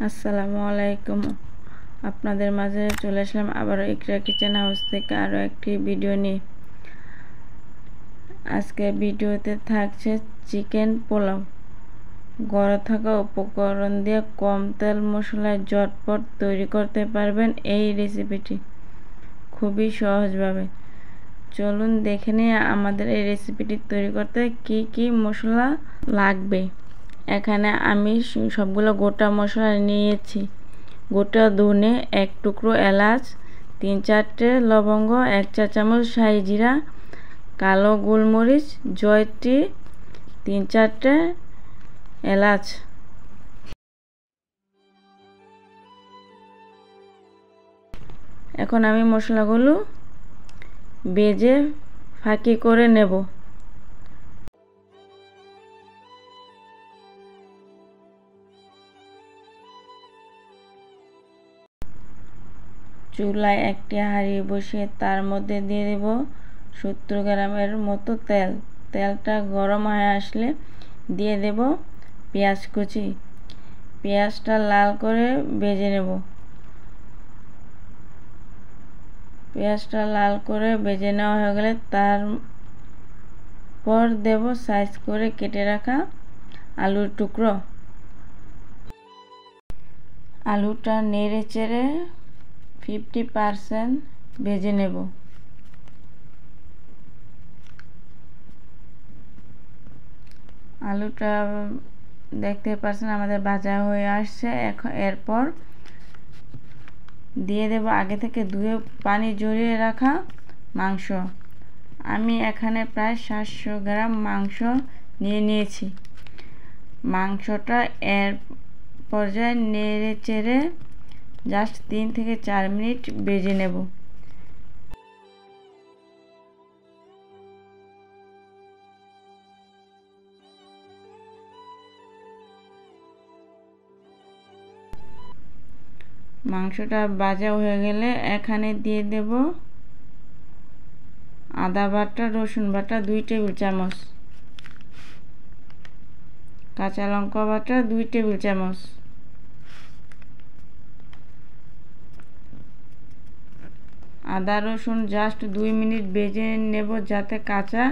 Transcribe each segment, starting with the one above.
আসসালামু আলাইকুম। আপনাদের মাঝে চলে আসলাম আবার ইকরা কিচেন হাউস থেকে আরও একটি ভিডিও নিয়ে। আজকে ভিডিওতে থাকছে চিকেন পোলাও। ঘরে থাকা উপকরণ দিয়ে কম তেল মশলায় ঝটপট তৈরি করতে পারবেন এই রেসিপিটি খুবই সহজভাবে। চলুন দেখে নিয়ে আমাদের এই রেসিপিটি তৈরি করতে কি কি মশলা লাগবে। এখানে আমি সবগুলো গোটা মশলা নিয়েছি। গোটা ধনে, এক টুকরো এলাচ, 3-4টে লবঙ্গ, 1 চা চামচ শাহি জিরা, কালো গোলমরিচ, জয়ত্রী, 3-4টে এলাচ। এখন আমি মশলাগুলো ভেজে ফাঁকি করে নেব। চুলায় একটি হাঁড়ি বসিয়ে তার মধ্যে দিয়ে দেব 70 গ্রামের মতো তেল। তেলটা গরম হয়ে আসলে দিয়ে দেব পেঁয়াজ কুচি। পেঁয়াজটা লাল করে ভেজে নেব। পেঁয়াজটা লাল করে ভেজে নেওয়া হয়ে গেলে তারপর দেব সাইজ করে কেটে রাখা আলুর টুকরো। আলুটা নেড়ে চেড়ে 50% ভেজে নেব। আলুটা দেখতে পাচ্ছেন আমাদের ভাজা হয়ে আসছে। এরপর দিয়ে দেব আগে থেকে ধুয়ে পানি ঝরিয়ে রাখা মাংস। আমি এখানে প্রায় 700 গ্রাম মাংস নিয়েছি। মাংসটা এর পর্যায়ে নেড়ে চেড়ে জাস্ট 3 থেকে 4 মিনিট ভেজে নেব। মাংসটা ভাজা হয়ে গেলে এখানে দিয়ে দেব আদা বাটা, রসুন বাটা 2 টেবিল চামচ, কাঁচা লঙ্কা বাটা 2 টেবিল চামচ, আদা রসুন জাস্ট 2 মিনিট ভেজে নেব যাতে কাঁচা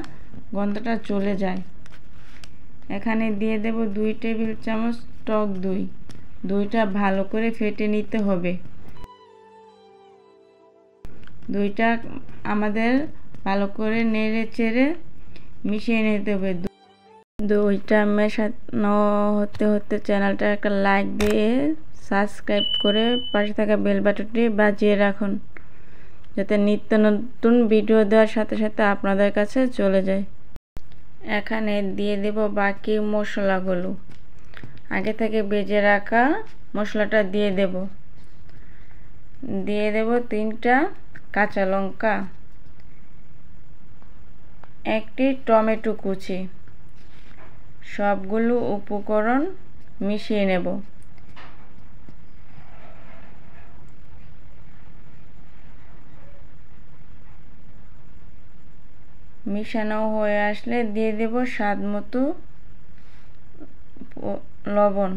গন্ধটা চলে যায়। এখানে দিয়ে দেব 2 টেবিল চামচ টক দই। দইটা ভালো করে ফেটে নিতে হবে। দইটা আমাদের ভালো করে নেড়ে চেড়ে মিশিয়ে নিতে হবে। দইটা মেশানো হতে হতে চ্যানেলটা একটা লাইক দিয়ে সাবস্ক্রাইব করে পাশে থাকা বেল বাটনটি বাজিয়ে রাখুন যাতে নিত্য নতুন ভিডিও দেওয়ার সাথে সাথে আপনাদের কাছে চলে যায়। এখানে দিয়ে দেব বাকি মশলাগুলো। আগে থেকে ভেজে রাখা মশলাটা দিয়ে দেব। 3টা কাঁচা লঙ্কা, 1টি টমেটো কুচি। সবগুলো উপকরণ মিশিয়ে নেব। মিশানো হয়ে আসলে দিয়ে দেব স্বাদ মতো লবণ।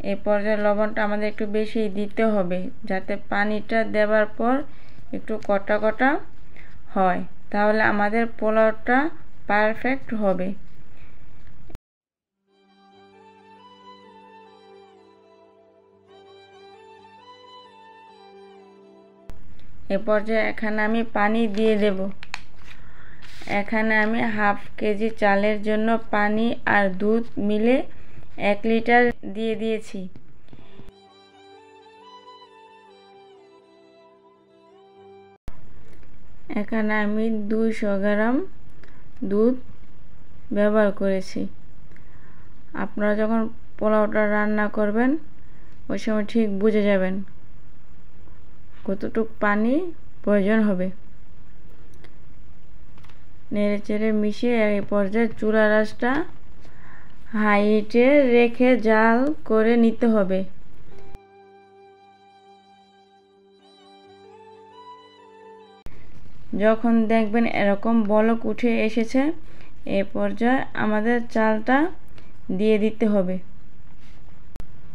এই পর্যায়ে লবণটা আমাদের একটু বেশি দিতে হবে যাতে পানিটা দেওয়ার পর একটু কটা কটা হয়, তাহলে আমাদের পোলাওটা পারফেক্ট হবে। এ পর্যায়ে এখানে আমি পানি দিয়ে দেব। এখানে আমি হাফ কেজি চালের জন্য পানি আর দুধ মিলে 1 লিটার দিয়ে দিয়েছি। এখানে আমি 200 গ্রাম দুধ ব্যবহার করেছি। আপনারা যখন পোলাওটা রান্না করবেন ওই সময় ঠিক বুঝে যাবেন কতটুকু পানি প্রয়োজন হবে। নেড়ে চেড়ে মিশিয়ে এই পর্যায়ে চুলার আঁচটা হাই হিটে রেখে জাল করে নিতে হবে। যখন দেখবেন এরকম বলক উঠে এসেছে, এ পর্যায়ে আমাদের চালটা দিয়ে দিতে হবে।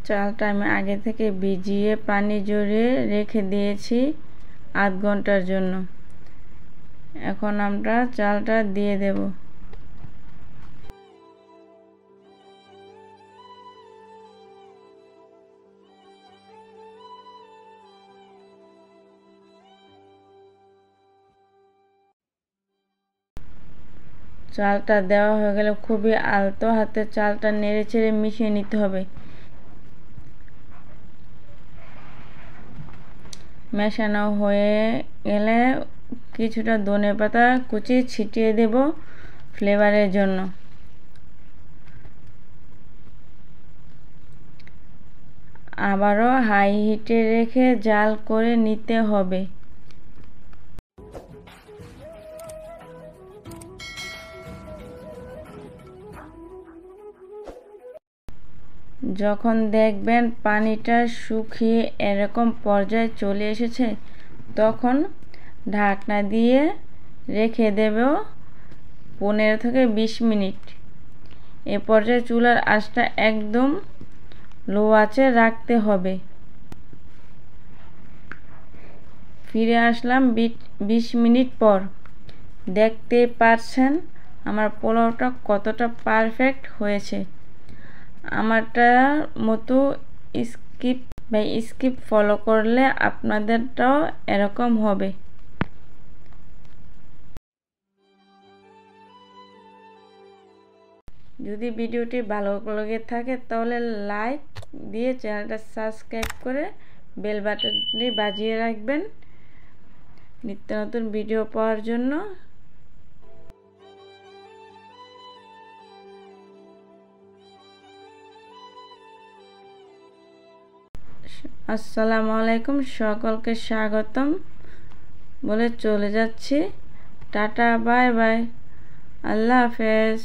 চালটা আমি আগে থেকে ভিজিয়ে পানি ঝরিয়ে রেখে দিয়েছি আধ ঘন্টার জন্য। এখন আমরা চালটা দিয়ে দেব। চালটা দেওয়া হয়ে গেলে খুবই আলতো হাতে চালটা নেড়ে চেড়ে মিশিয়ে নিতে হবে। মেশানো হয়ে গেলে কিছুটা ধনেপাতা কুচি ছিটিয়ে দেব ফ্লেভারের জন্য। আবারও হাই হিটে রেখে জাল করে নিতে হবে। যখন দেখবেন পানিটা শুকিয়ে এরকম পর্যায়ে চলে এসেছে, তখন ঢাকনা দিয়ে রেখে দেব 15 থেকে 20 মিনিট। এ পর্যায়ে চুলার আঁচটা একদম লো আঁচে রাখতে হবে। ফিরে আসলাম 20 মিনিট পর। দেখতে পাচ্ছেন আমার পোলাওটা কতটা পারফেক্ট হয়েছে। আমারটার মতো স্কিপ ফলো করলে আপনাদেরটাও এরকম হবে। যদি ভিডিওটি ভালো লেগে থাকে তাহলে লাইক দিয়ে চ্যানেলটা সাবস্ক্রাইব করে বেল বাটনটি বাজিয়ে রাখবেন নিত্য নতুন ভিডিও পাওয়ার জন্য। আসসালামু আলাইকুম, সকলকে স্বাগতম বলে চলে যাচ্ছি। টাটা, বাই বাই, আল্লাহ হাফেজ।